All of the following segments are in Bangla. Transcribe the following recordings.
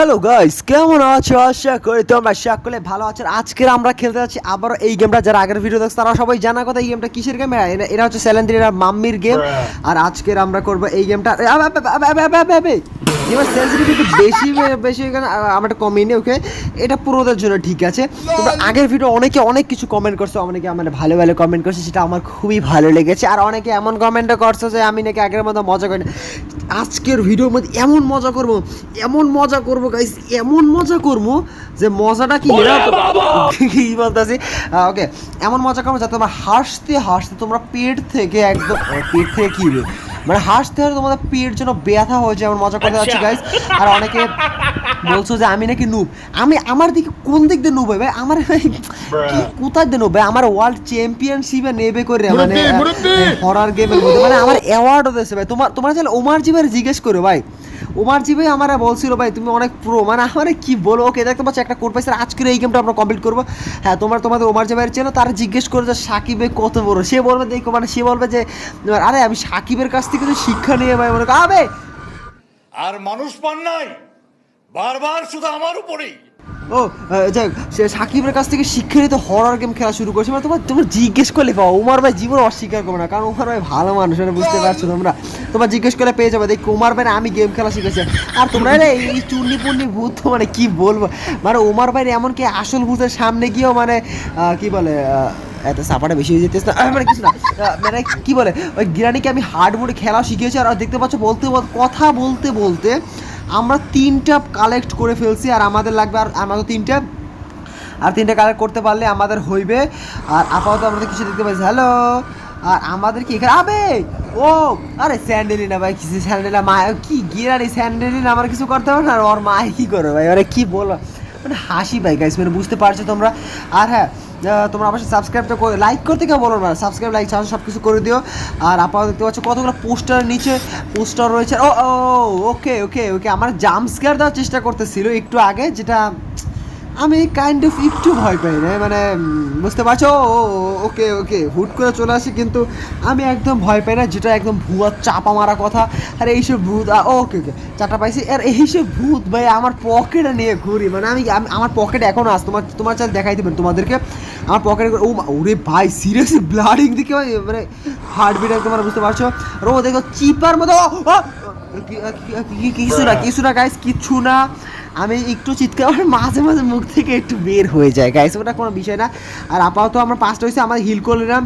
হ্যালো গাইস, কেমন আছো? আশা করি তোমরা সকলে ভালো আছো। আজকে আমরা খেলতে যাচ্ছি আবারও এই গেমটা। যারা আগের ভিডিও দেখছো তারা সবাই জানা কথা এই গেমটা কিসের গেম। এটা হচ্ছে স্যালেন্দ্রিরা মাম্মির গেম। আর আজকের আমরা করব এই গেমটা। এবার সেন্সিটিভিটি একটু বেশি এখানে আমরা কমিয়ে নিই। ওকে, এটা পুরোদের জন্য ঠিক আছে। তোমরা আগের ভিডিও অনেক কিছু কমেন্ট করছো, অনেকে আমার ভালো কমেন্ট করছে, সেটা আমার খুবই ভালো লেগেছে। আর অনেকে এমন কমেন্টও করছো যে আমি নাকি আগের মতো মজা করি না। আজকের ভিডিওর মধ্যে এমন মজা করবো গাইস, এমন মজা করবো যে মজাটা কি কি বলতেছি। ওকে, এমন মজা করবো যাতে তোমরা হাসতে তোমরা পেট থেকে কি মানে হাসতে তোমাদের পেট যেন ব্যথা হয়ে যায়, এমন মজা করতে যাচ্ছি গাইস। আর অনেকে বলছো যে আমি নাকি নুব। আমার দিকে কোন দিক দিয়ে নুব ভাই? আমার কোথায় দিয়ে নুব ভাই? আমার ওয়ার্ল্ড চ্যাম্পিয়নশিপে নেবে করে মানে হরার গেমের মধ্যে মানে আমার অ্যাওয়ার্ডও দিয়েছে ভাই। তোমার চাইলে ওমার জিভাই জিজ্ঞেস করো ভাই। ওমার জিভাই আমার বলছিল ভাই তুমি অনেক প্রো, মানে আমার কি বলবো। ওকে, দেখতে পাচ্ছি একটা কোড পাইছে। আজকের এই গেমটা আমরা কমপ্লিট করবো। হ্যাঁ, তোমাদের ওমার জিভাইয়ের চেনো, তারা জিজ্ঞেস করো যে সাকিবে কত বড়। সে বলবে দেখো, মানে সে বলবে যে আরে আমি সাকিবের কাছ থেকে শিক্ষা নিয়ে ভাই মনে আবে আর মানুষ পান নাই, বারবার শুধু আমার উপরেই। ও যাই হোক, সে সাকিবের কাছ থেকে শিক্ষা নিতে হরর গেম খেলা শুরু করছে। মানে তোমার জিজ্ঞেস করলে পাও। উমার ভাই জীবন অস্বীকার করবে না, কারণ উমার ভাই ভালো মানুষ, এটা বুঝতে পারছো তোমরা। তোমার জিজ্ঞেস করলে পেয়ে যাবে। দেখ উমার ভাই আমি গেম খেলা শিখেছি। আর তোমরা এই চুন্নি পুন্নি ভূত তো মানে কি বলবো, মানে উমার ভাই এমনকি আসল ভূতের সামনে গিয়েও মানে কি বলে এত সাপাটা বেশি হয়ে যেতেছে না, মানে কিছু না, মানে কি বলে ওই গিরানিকে আমি হার্ড মোডে খেলা শিখিয়েছি। আর দেখতে পাচ্ছ কথা বলতে আমরা 3টা কালেক্ট করে ফেলছি। আর আমাদের লাগবে আর আমাদের 3টা কালেক্ট করতে পারলে আমাদের হইবে। আর আপাতত আমরা কিছু দেখতে পাচ্ছি। হ্যালো, আর আমাদের কি এখানে আবে ও আরে স্যান্ডেলিনা ভাই, কিছু স্যান্ডেলিনা মা কি গিরানি স্যান্ডেলিনা আমার কিছু করতে পারে না। আর ওর মা কি করবে ভাই, মানে কি বলো, মানে হাসি ভাই গাইস, মানে বুঝতে পারছো তোমরা। আর হ্যাঁ, তোমরা অবশ্যই সাবস্ক্রাইবটা করে লাইক করতে কেউ বলো না, সাবস্ক্রাইব লাইক সব কিছু করে দিও। আর আপাতত দেখতে পাচ্ছ কতগুলো পোস্টার নিচে পোস্টার রয়েছে। ও ওকে ওকে ওকে আমার জাম্প স্কেয়ার দেওয়ার চেষ্টা করতেছিল একটু আগে, যেটা আমি কাইন্ড অফ একটু ভয় পাই না, মানে বুঝতে পারছো। ওকে হুট করে চলে আসি, কিন্তু আমি একদম ভয় পাই না, যেটা একদম ভুয়া চাপা মারা কথা। আর এইসব ভূত ওকে চাটা পাইছি। আর এইসব ভূত ভাই আমার পকেটে নিয়ে ঘুরি, মানে আমি আমার পকেটে এখনও আস তোমার চাল দেখাই দেবেন তোমাদেরকে। আমার পকেটে ওরে ভাই সিরিয়াসলি ব্লাডিং দিকে মানে হার্টবিট একদম, মানে বুঝতে পারছো। আর ও দেখো চিপার মতো কিছু না গাইস, কিচ্ছু না। আমি একটু চিৎকার মাঝে মুখ থেকে একটু বের হয়ে যায় গাইস, ওটা কোনো বিষয় না। আর আপাতত আমরা 5টা হয়েছে, আমাদের হিল করে নিলাম।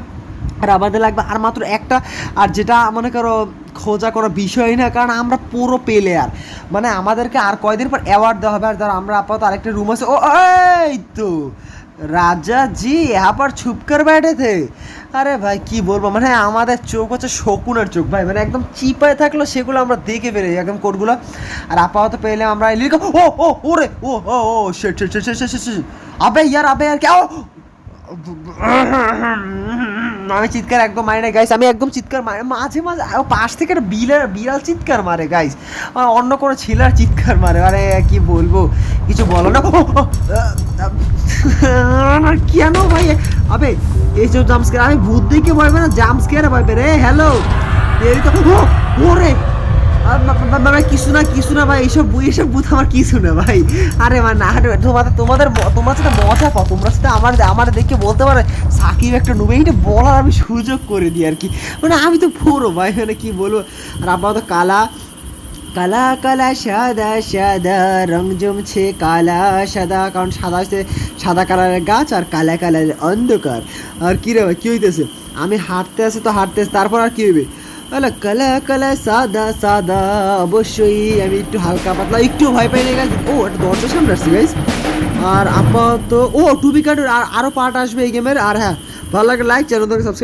আর আমাদের লাগবে আর মাত্র একটা। আর যেটা মনে করো খোঁজা কোনো বিষয় না, কারণ আমরা পুরো প্লেয়ার, মানে আমাদেরকে আর কয়দিন পর অ্যাওয়ার্ড দেওয়া হবে। আর ধরো আমরা আপাতত আরেকটা রুম আছে। ও এই তো রাজা জি यहाँ पर छुप कर बैठे थे। আরে ভাই কি বলবো, মানে আমাদের চোখ হচ্ছে শকুনের চোখ ভাই, মানে একদম চিপায় থাকলো সেগুলো আমরা দেখে পেরে একদম কোডগুলো। আর আপাতত পেলে আমরা ওরে ও শিট আবে ইয়ার কে আমি চিৎকার একদম মারি না গাইস, আমি একদম চিৎকার মাঝে পাশ থেকে একটা বিড়াল চিৎকার মারে গাইস, অন্য কোনো ছেলের চিৎকার মারে। আরে কি বলবো, কিছু বলো না কেন ভাই? আবে এইসব জাম্পস্কেয়ার আমি ভূত দেখে ভয় পাই না, জাম্পস্কেয়ারে ভয় পাই রে। হ্যালো এই তো ওরে কিছু না ভাই, এইসব ভূত আমার কিছু না ভাই। আরে মানে না তোমরা সাথে মজা পাও, তোমরা সাথে আমার দেখে বলতে পারে সাকিব একটা নুবে, এইটা বলার আমি সুযোগ করে দিই আর কি, মানে আমি তো পুরো ভাই, মানে কি বলবো। আর আপাতত কালা সাদা রং জমছে কালা সাদা, কারণ সাদা হচ্ছে সাদা কালারের গাছ আর কালা কালারের অন্ধকার। আর কি রে ভাই কি হইতেছে? আমি হাঁটতে আসি তারপর আর কি হইবে? কালা সাদা অবশ্যই আমি একটু হালকা পাতলা একটু ভয় পাই না গাইস। ও একটা দরজার সামনে আসছি গাইস। আর আপাতত টুবি কার্ড আরও পার্ট আসবে এই গেমের। আর হ্যাঁ, ভালো লাগে লাইক, চ্যানেলটাকে সাবস্ক্রাইব।